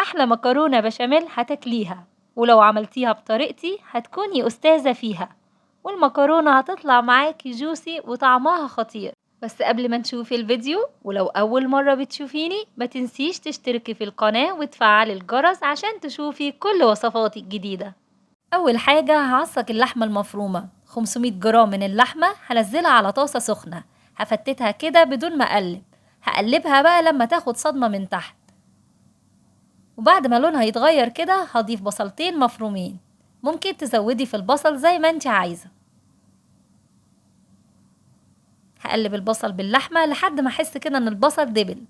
أحلى مكرونة بشاميل هتاكليها، ولو عملتيها بطريقتي هتكوني أستاذة فيها، والمكرونة هتطلع معاكي جوسي وطعمها خطير. بس قبل ما نشوف الفيديو، ولو أول مرة بتشوفيني، ما تنسيش تشتركي في القناة وتفعلي الجرس عشان تشوفي كل وصفاتي الجديدة. أول حاجة هعصق اللحمة المفرومة. 500 جرام من اللحمة هنزلها على طاسة سخنة، هفتتها كده بدون ما أقلب. هقلبها بقى لما تاخد صدمة من تحت، وبعد ما لونها يتغير كده هضيف بصلتين مفرومين. ممكن تزودي في البصل زي ما انت عايزة. هقلب البصل باللحمة لحد ما احس كده ان البصل دبل،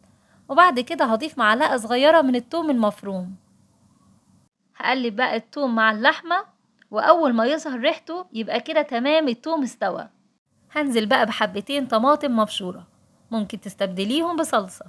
وبعد كده هضيف معلقة صغيرة من الثوم المفروم. هقلب بقى الثوم مع اللحمة، واول ما يظهر ريحته يبقى كده تمام، الثوم استوى. هنزل بقى بحبتين طماطم مبشورة، ممكن تستبدليهم بصلصة.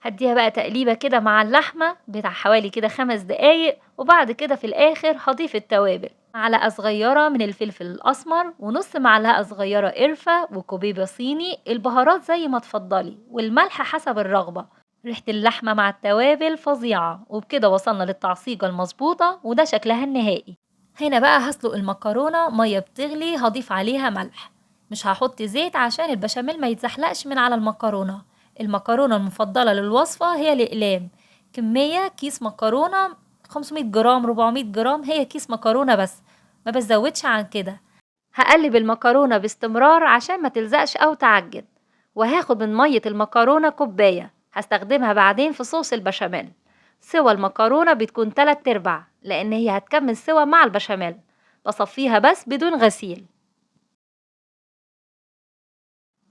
هديها بقى تقليبة كده مع اللحمة بتاع حوالي كده 5 دقايق، وبعد كده في الآخر هضيف التوابل. معلقة صغيرة من الفلفل الأسمر، ونص معلقة صغيرة قرفة، وكوبيبة صيني. البهارات زي ما تفضلي، والملح حسب الرغبة. ريحة اللحمة مع التوابل فظيعة، وبكده وصلنا للتعصيجة المظبوطة، وده شكلها النهائي. هنا بقى هسلق المكرونة، مية بتغلي هضيف عليها ملح. مش هحط زيت عشان البشاميل ما يتزحلقش من على المكرونة. المكرونة المفضلة للوصفة هي الأقلام. كمية كيس مكرونة 500 جرام 400 جرام، هي كيس مكرونة بس، ما بزودش عن كده. هقلب المكرونة باستمرار عشان ما تلزقش أو تعجن، وهاخد من مية المكرونة كوباية هستخدمها بعدين في صوص البشاميل. سوى المكرونة بتكون 3/4، لأن هي هتكمل سوى مع البشاميل. بصفيها بس بدون غسيل.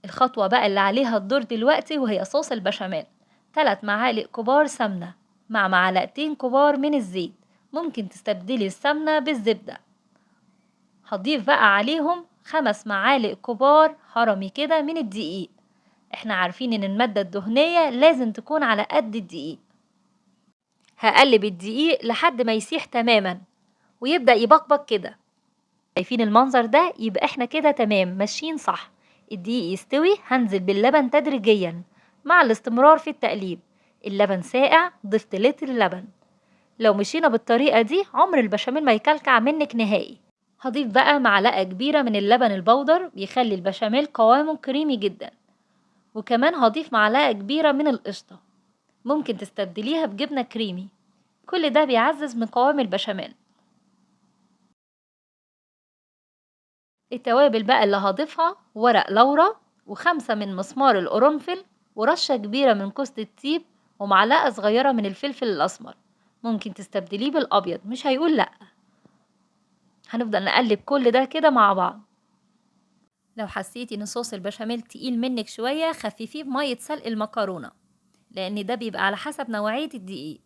الخطوة بقى اللي عليها الدور دلوقتي وهي صوص البشاميل. 3 معالق كبار سمنة مع معلقتين كبار من الزيت، ممكن تستبدلي السمنة بالزبدة. هضيف بقى عليهم 5 معالق كبار هرمي كده من الدقيق. احنا عارفين ان المادة الدهنية لازم تكون على قد الدقيق. هقلب الدقيق لحد ما يسيح تماما ويبدأ يبقبق كده. شايفين المنظر ده؟ يبقى احنا كده تمام ماشيين صح. الدقيق يستوي هنزل باللبن تدريجيا مع الاستمرار في التقليب. اللبن ساقع ضفت لتر لبن. لو مشينا بالطريقة دي عمر البشاميل ما يكلكع منك نهائي. هضيف بقى معلقة كبيرة من اللبن البودر، بيخلي البشاميل قوامه كريمي جدا. وكمان هضيف معلقة كبيرة من القشطة، ممكن تستبدليها بجبنة كريمي. كل ده بيعزز من قوام البشاميل. التوابل بقى اللي هضيفها: ورق لورا، و5 من مسمار القرنفل، ورشة كبيرة من كوسة الطيب، ومعلقة صغيرة من الفلفل الأسمر. ممكن تستبدليه بالأبيض، مش هيقول لأ. هنفضل نقلب كل ده كده مع بعض. لو حسيتي ان صوص البشاميل تقيل منك شوية، خففيه بمية سلق المكرونة، لأن ده بيبقى على حسب نوعية الدقيق.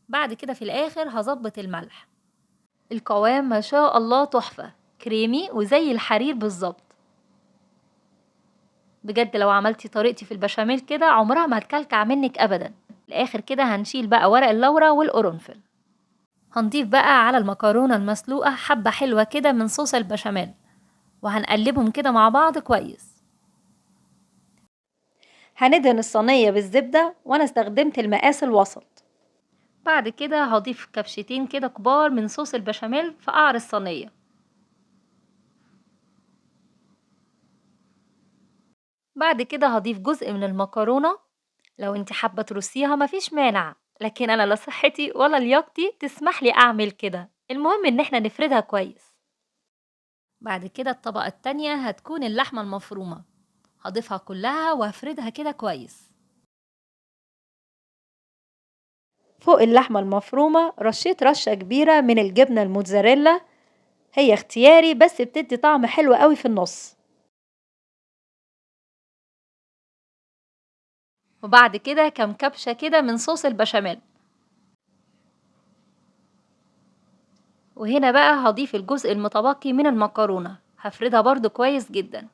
بعد كده في الآخر هظبط الملح. القوام ما شاء الله تحفة، كريمي وزي الحرير بالظبط. بجد لو عملتي طريقتي في البشاميل كده عمرها ما هتكلكع منك أبدا. الآخر كده هنشيل بقى ورق اللورا والقرنفل. هنضيف بقى على المكرونة المسلوقة حبة حلوة كده من صوص البشاميل، وهنقلبهم كده مع بعض كويس. هندهن الصينية بالزبدة، وأنا استخدمت المقاس الوسط. بعد كده هضيف كبشتين كده كبار من صوص البشاميل في قعر الصينية. بعد كده هضيف جزء من المكرونة. لو انت حابة ترصيها مفيش مانع، لكن أنا لا صحتي ولا لياقتي تسمح لي أعمل كده. المهم إن احنا نفردها كويس. بعد كده الطبقة التانية هتكون اللحمة المفرومة، هضيفها كلها وهفردها كده كويس. فوق اللحمة المفرومة رشيت رشة كبيرة من الجبنة الموتزاريلا، هي اختياري بس بتدي طعم حلو قوي في النص. وبعد كده كام كبشة كده من صوص البشاميل. وهنا بقى هضيف الجزء المتبقي من المكرونة، هفردها برضو كويس جدا.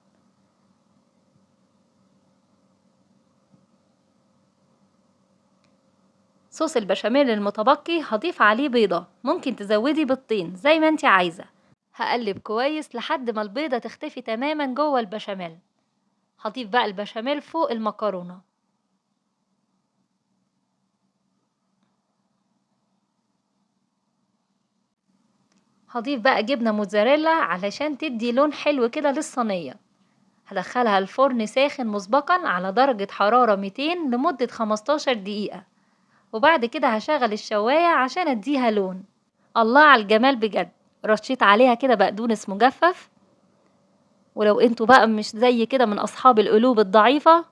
صوص البشاميل المتبقي هضيف عليه بيضة، ممكن تزودي بيضتين زي ما انت عايزة. هقلب كويس لحد ما البيضة تختفي تماما جوه البشاميل. هضيف بقى البشاميل فوق المكرونة. هضيف بقى جبنة موتزاريلا علشان تدي لون حلو كده للصينية. هدخلها الفرن ساخن مسبقا على درجة حرارة 200 لمدة 15 دقيقة، وبعد كده هشغل الشواية عشان اديها لون. الله على الجمال بجد. رشيت عليها كده بقدونس مجفف، ولو انتوا بقى مش زي كده من اصحاب القلوب الضعيفة،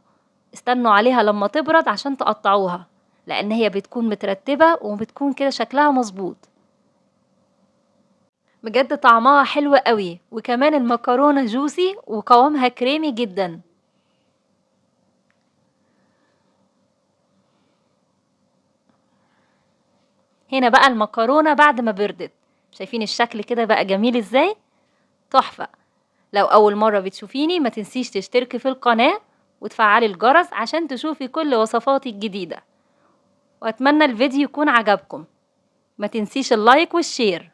استنوا عليها لما تبرد عشان تقطعوها، لان هي بتكون مترتبة وبتكون كده شكلها مظبوط. بجد طعمها حلو قوي، وكمان المكرونة جوسي وقوامها كريمي جدا. هنا بقى المكرونة بعد ما بردت، شايفين الشكل كده بقى جميل ازاي؟ تحفة. لو أول مرة بتشوفيني ما تنسيش تشتركي في القناة وتفعلي الجرس عشان تشوفي كل وصفاتي الجديدة، وأتمنى الفيديو يكون عجبكم. ما تنسيش اللايك والشير.